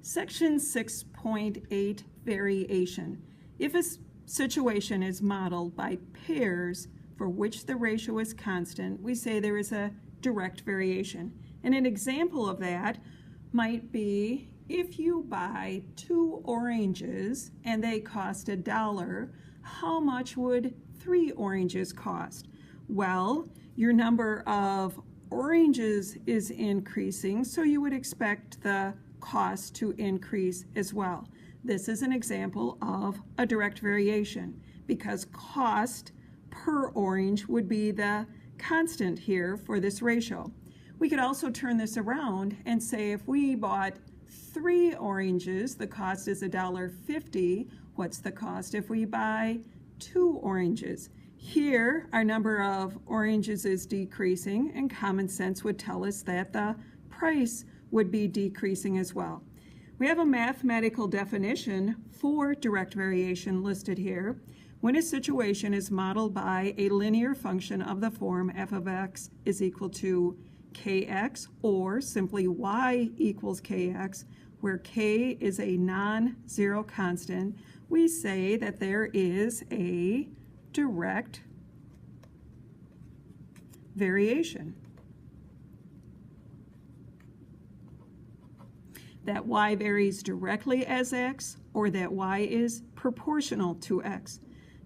Section 6.8, variation. If a situation is modeled by pairs for which the ratio is constant, we say there is a direct variation. And an example of that might be if you buy 2 oranges and they cost $1, how much would 3 oranges cost? Well, your number of oranges is increasing, so you would expect the cost to increase as well. This is an example of a direct variation because cost per orange would be the constant here for this ratio. We could also turn this around and say if we bought 3 oranges, the cost is $1.50. What's the cost if we buy 2 oranges? Here, our number of oranges is decreasing, and common sense would tell us that the price would be decreasing as well. We have a mathematical definition for direct variation listed here. When a situation is modeled by a linear function of the form f of x is equal to kx, or simply y equals kx, where k is a non-zero constant, we say that there is a direct variation. That y varies directly as x, or that y is proportional to x.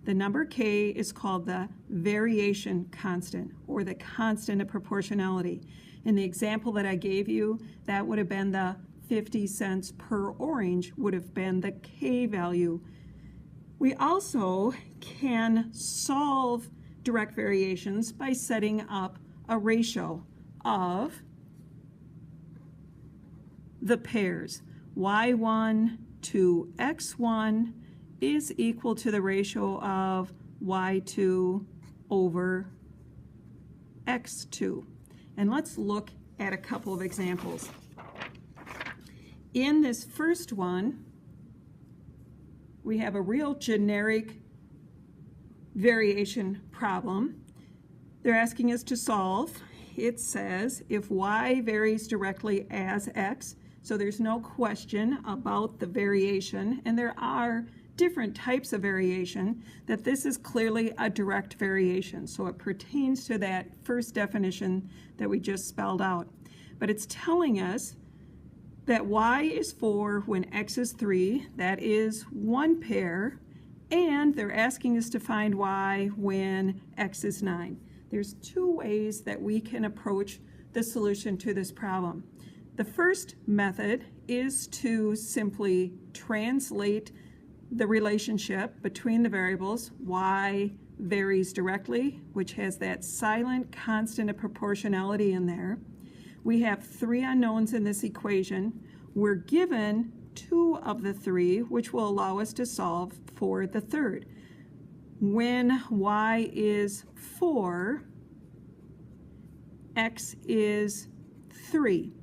The number k is called the variation constant, or the constant of proportionality. In the example that I gave you, that would have been the 50 cents per orange would have been the k value. We also can solve direct variations by setting up a ratio of the pairs. y1 to x1 is equal to the ratio of y2 over x2. And let's look at a couple of examples. In this first one, we have a real generic variation problem. They're asking us to solve. It says if y varies directly as x, so there's no question about the variation, and there are different types of variation, that this is clearly a direct variation. So it pertains to that first definition that we just spelled out. But it's telling us that y is 4 when x is 3, that is one pair, and they're asking us to find y when x is 9. There's 2 ways that we can approach the solution to this problem. The first method is to simply translate the relationship between the variables. Y varies directly, which has that silent constant of proportionality in there. We have 3 unknowns in this equation. We're given 2 of the 3, which will allow us to solve for the third. When y is 4, x is 3.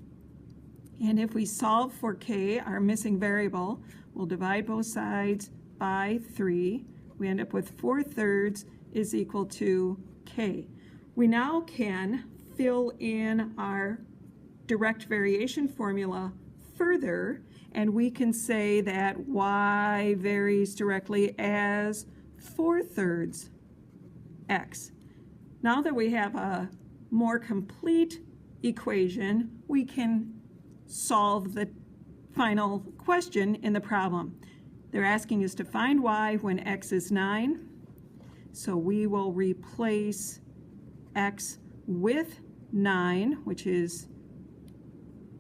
And if we solve for k, our missing variable, we'll divide both sides by 3. We end up with 4/3 is equal to k. We now can fill in our direct variation formula further, and we can say that y varies directly as 4/3 x. Now that we have a more complete equation, we can solve the final question in the problem. They're asking us to find y when x is 9. So we will replace x with 9, which is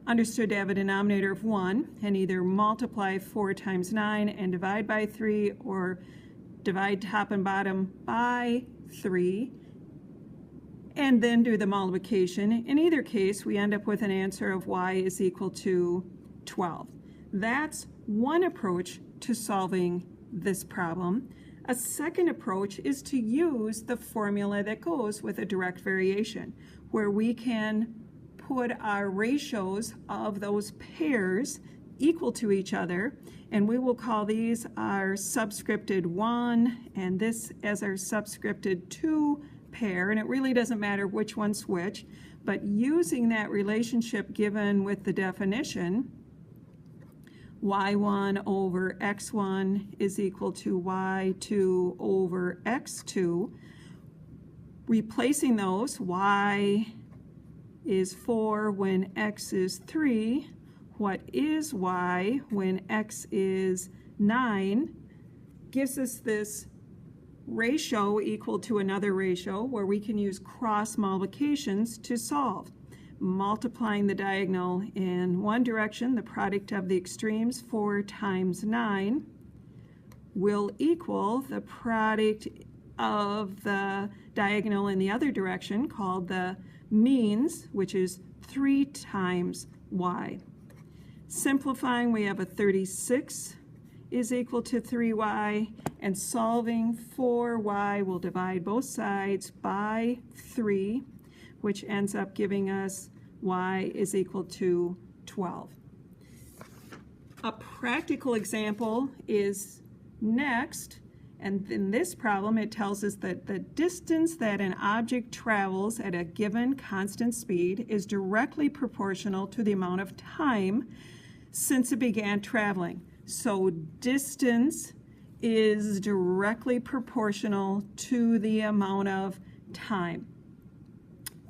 understood to have a denominator of 1, and either multiply 4 times 9 and divide by 3, or divide top and bottom by 3, and then do the multiplication. In either case, we end up with an answer of y is equal to 12. That's one approach to solving this problem. A second approach is to use the formula that goes with a direct variation, where we can put our ratios of those pairs equal to each other, and we will call these our subscripted 1 and this as our subscripted 2 pair, and it really doesn't matter which one's which, but using that relationship given with the definition, y1 over x1 is equal to y2 over x2. Replacing those, y is 4 when x is 3. What is y when x is 9? Gives us this ratio equal to another ratio where we can use cross multiplications to solve. Multiplying the diagonal in one direction, the product of the extremes, 4 times 9, will equal the product of the diagonal in the other direction, called the means, which is 3 times y. Simplifying, we have a 36 is equal to 3y, and solving for y, we'll divide both sides by 3, which ends up giving us y is equal to 12. A practical example is next, and in this problem it tells us that the distance that an object travels at a given constant speed is directly proportional to the amount of time since it began traveling. So distance is directly proportional to the amount of time,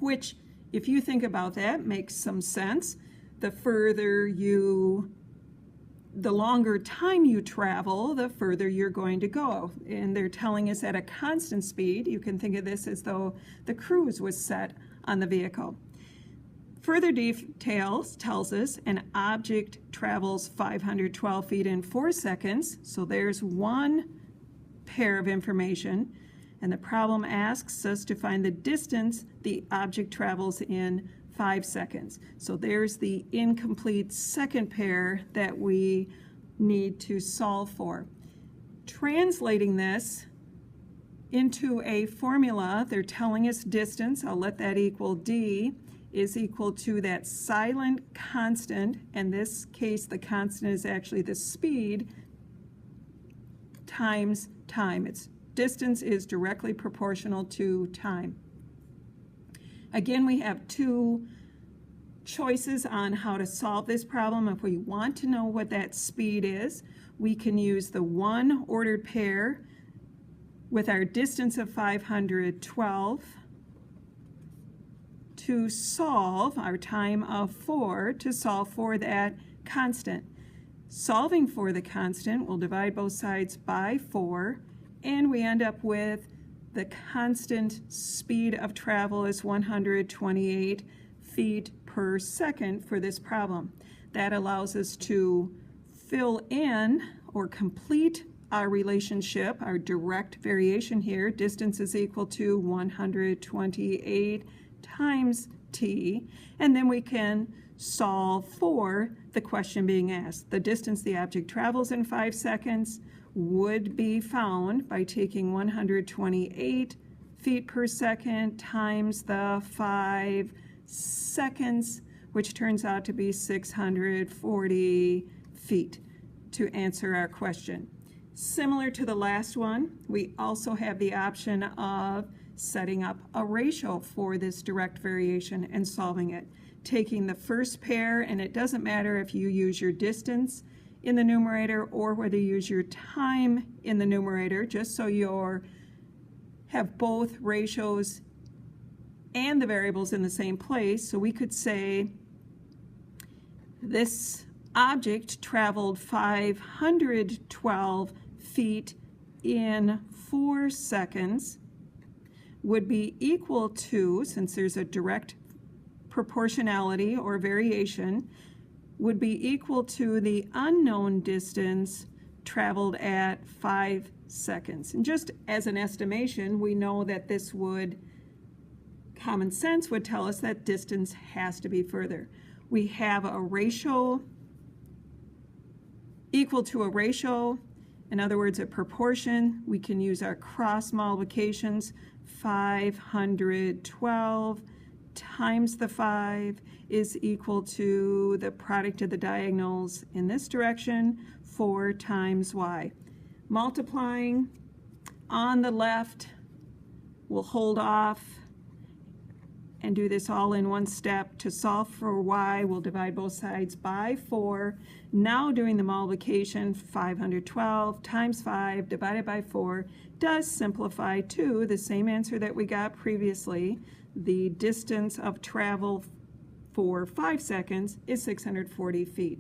which, if you think about that, makes some sense. The longer time you travel, the further you're going to go. And they're telling us at a constant speed. You can think of this as though the cruise was set on the vehicle. Further details tells us an object travels 512 feet in 4 seconds. So there's one pair of information. And the problem asks us to find the distance the object travels in 5 seconds. So there's the incomplete second pair that we need to solve for. Translating this into a formula, they're telling us distance, I'll let that equal d, is equal to that silent constant. In this case, the constant is actually the speed times time. Distance is directly proportional to time. Again, we have two choices on how to solve this problem. If we want to know what that speed is, we can use the one ordered pair with our distance of 512 to solve our time of 4 to solve for that constant. Solving for the constant, we'll divide both sides by 4, and we end up with the constant speed of travel is 128 feet per second for this problem. That allows us to fill in or complete our relationship, our direct variation here. Distance is equal to 128 times t, and then we can solve for the question being asked. The distance the object travels in 5 seconds would be found by taking 128 feet per second times the 5 seconds, which turns out to be 640 feet to answer our question. Similar to the last one, we also have the option of setting up a ratio for this direct variation and solving it. Taking the first pair, and it doesn't matter if you use your distance in the numerator or whether you use your time in the numerator, just so you have both ratios and the variables in the same place. So we could say this object traveled 512 feet in 4 seconds would be equal to, since there's a direct proportionality or variation, would be equal to the unknown distance traveled at 5 seconds. And just as an estimation, we know that this would, common sense would tell us that distance has to be further. We have a ratio equal to a ratio, in other words, a proportion. We can use our cross multiplications. 512 times the 5 is equal to the product of the diagonals in this direction, 4 times y. Multiplying on the left, we'll hold off and do this all in one step. To solve for y, we'll divide both sides by 4. Now doing the multiplication, 512 times 5 divided by 4 does simplify to the same answer that we got previously. The distance of travel for 5 seconds is 640 feet.